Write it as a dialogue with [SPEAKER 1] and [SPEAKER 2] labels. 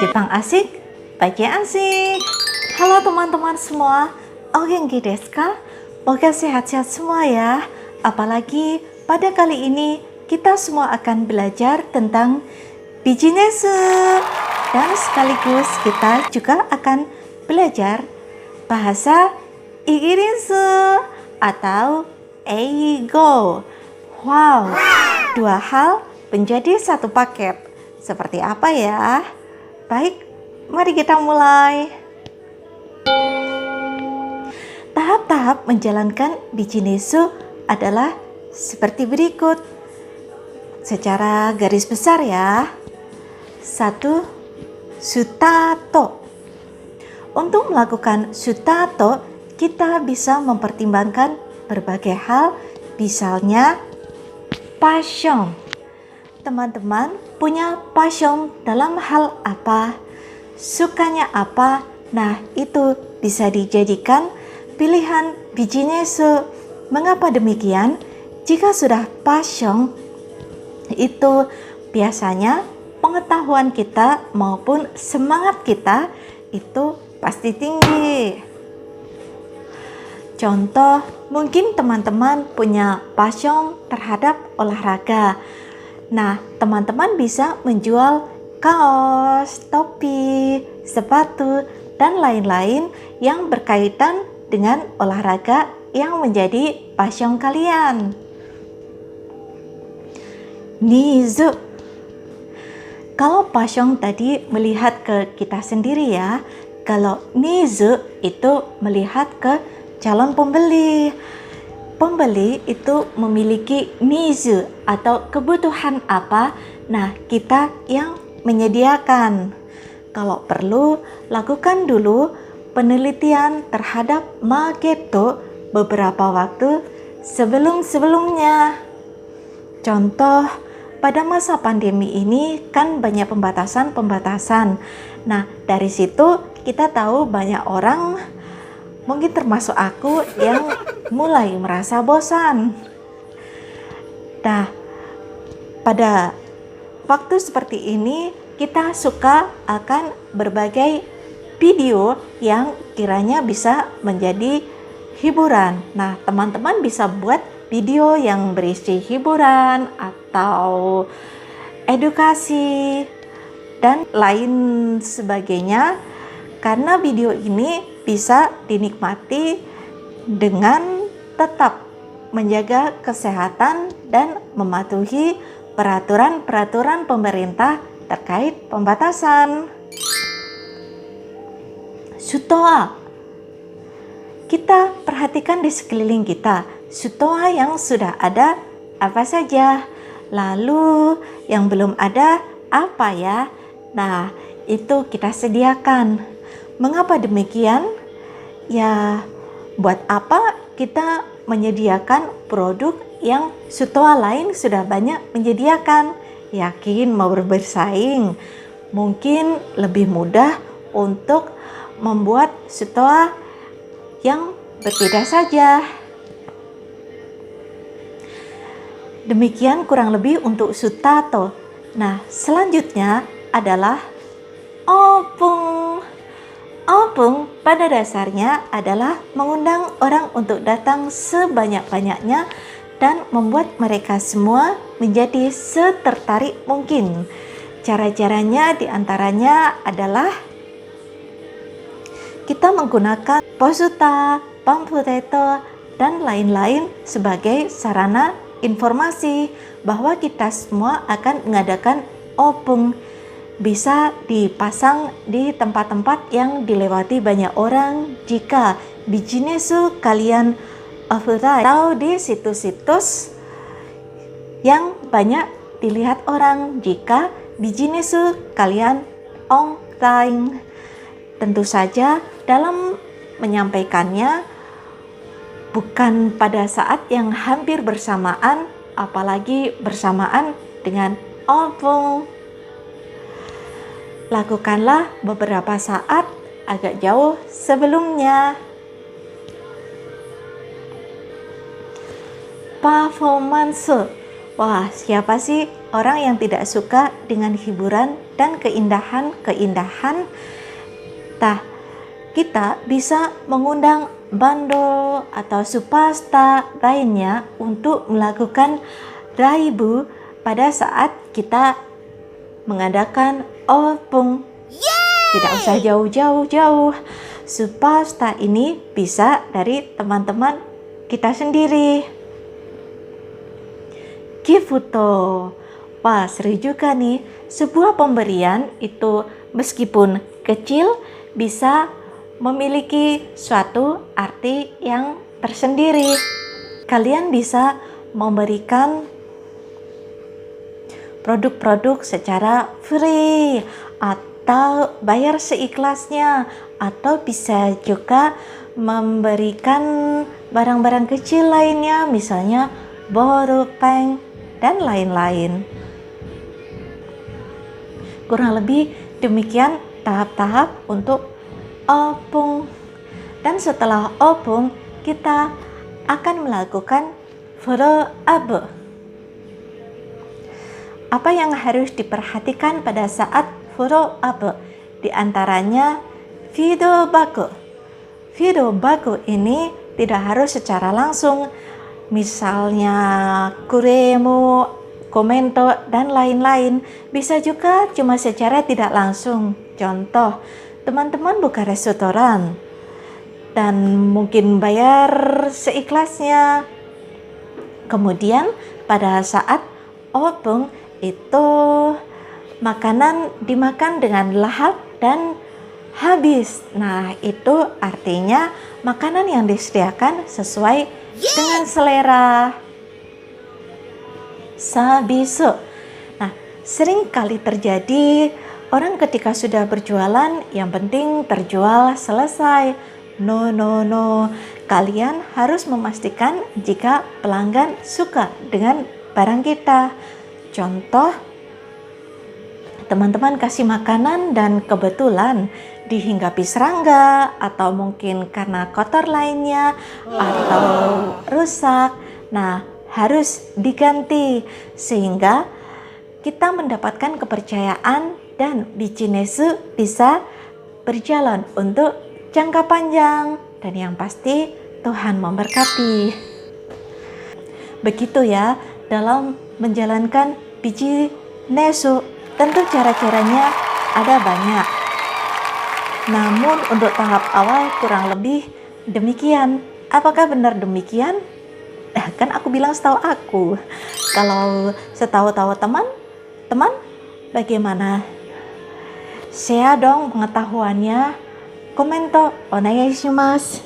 [SPEAKER 1] Jepang asik, baca asik. Halo teman-teman semua, o genki desu ka? Semoga sehat-sehat semua ya. Apalagi pada kali ini kita semua akan belajar tentang bisnis. Dan sekaligus kita juga akan belajar bahasa Inggris atau Eigo. Wow, dua hal menjadi satu paket. Seperti apa ya? Baik, mari kita mulai. Tahap-tahap menjalankan bisnis adalah seperti berikut. Secara garis besar ya. 1. Sutato. Untuk melakukan sutato, kita bisa mempertimbangkan berbagai hal, misalnya passion. Teman-teman punya passion dalam hal apa? Sukanya apa? Nah, itu bisa dijadikan pilihan bisnis. Mengapa demikian? Jika sudah passion, itu biasanya pengetahuan kita maupun semangat kita itu pasti tinggi. Contoh, mungkin teman-teman punya passion terhadap olahraga. Nah, teman-teman bisa menjual kaos, topi, sepatu, dan lain-lain yang berkaitan dengan olahraga yang menjadi passion kalian. Nizu. Kalau passion tadi melihat ke kita sendiri ya. Kalau nizu itu melihat ke calon pembeli. Pembeli itu memiliki nizu atau kebutuhan apa. Nah, kita yang menyediakan. Kalau perlu, lakukan dulu penelitian terhadap market beberapa waktu sebelum-sebelumnya. Contoh, pada masa pandemi ini kan banyak pembatasan. Nah, dari situ kita tahu banyak orang, mungkin termasuk aku, yang mulai merasa bosan. Nah, pada waktu seperti ini kita suka akan berbagai video yang kiranya bisa menjadi hiburan. Nah, teman-teman bisa buat video yang berisi hiburan atau edukasi dan lain sebagainya, karena video ini bisa dinikmati dengan tetap menjaga kesehatan dan mematuhi peraturan-peraturan pemerintah terkait pembatasan. Sutoa. Kita perhatikan di sekeliling kita, sutoa yang sudah ada apa saja, lalu yang belum ada apa ya? Nah, itu kita sediakan. Mengapa demikian? Ya, buat apa kita menyediakan produk yang sutoa lain sudah banyak menyediakan? Yakin mau bersaing? Mungkin lebih mudah untuk membuat sutoa yang berbeda saja. Demikian kurang lebih untuk sutato. Nah, selanjutnya adalah opung. Opung pada dasarnya adalah mengundang orang untuk datang sebanyak-banyaknya dan membuat mereka semua menjadi setertarik mungkin. Cara-caranya diantaranya adalah kita menggunakan posuta, pamphleto, dan lain-lain sebagai sarana informasi bahwa kita semua akan mengadakan opung. Bisa dipasang di tempat-tempat yang dilewati banyak orang jika bisnis kalian offline atau di situs-situs yang banyak dilihat orang jika bisnis kalian online. Tentu saja dalam menyampaikannya bukan pada saat yang hampir bersamaan, apalagi bersamaan dengan opung. Lakukanlah beberapa saat agak jauh sebelumnya. Performance. Wah, siapa sih orang yang tidak suka dengan hiburan dan keindahan-keindahan? Tah, kita bisa mengundang bandol atau supasta lainnya untuk melakukan raibu pada saat kita mengadakan opung. Tidak usah jauh-jauh. Supasta ini bisa dari teman-teman kita sendiri. Gifuto. Wah, seru juga nih. Sebuah pemberian itu meskipun kecil bisa memiliki suatu arti yang tersendiri. Kalian bisa memberikan produk-produk secara free atau bayar seikhlasnya, atau bisa juga memberikan barang-barang kecil lainnya, misalnya bolpen dan lain-lain. Kurang lebih demikian tahap-tahap untuk opung. Dan setelah opung, kita akan melakukan follow-up. Apa yang harus diperhatikan pada saat follow-up? Di antaranya feedback. Feedback ini tidak harus secara langsung, misalnya kuremu, komentar, dan lain-lain. Bisa juga cuma secara tidak langsung. Contoh, teman-teman buka restoran dan mungkin bayar seikhlasnya. Kemudian pada saat opung itu makanan dimakan dengan lahap dan habis. Nah, itu artinya makanan yang disediakan sesuai dengan selera. Sabisu. Nah, sering kali terjadi orang ketika sudah berjualan, yang penting terjual selesai. No. Kalian harus memastikan jika pelanggan suka dengan barang kita. Contoh, teman-teman kasih makanan dan kebetulan dihinggapi serangga atau mungkin karena kotor lainnya atau rusak. Nah, harus diganti sehingga kita mendapatkan kepercayaan dan bisnis bisa berjalan untuk jangka panjang, dan yang pasti Tuhan memberkati. Begitu ya dalam menjalankan bisnis. Tentu cara-caranya ada banyak, namun untuk tahap awal kurang lebih demikian. Apakah benar demikian? Kan aku bilang setahu aku. Kalau setahu-tahu teman bagaimana? Share dong pengetahuannya. Komentar onegaishimasu.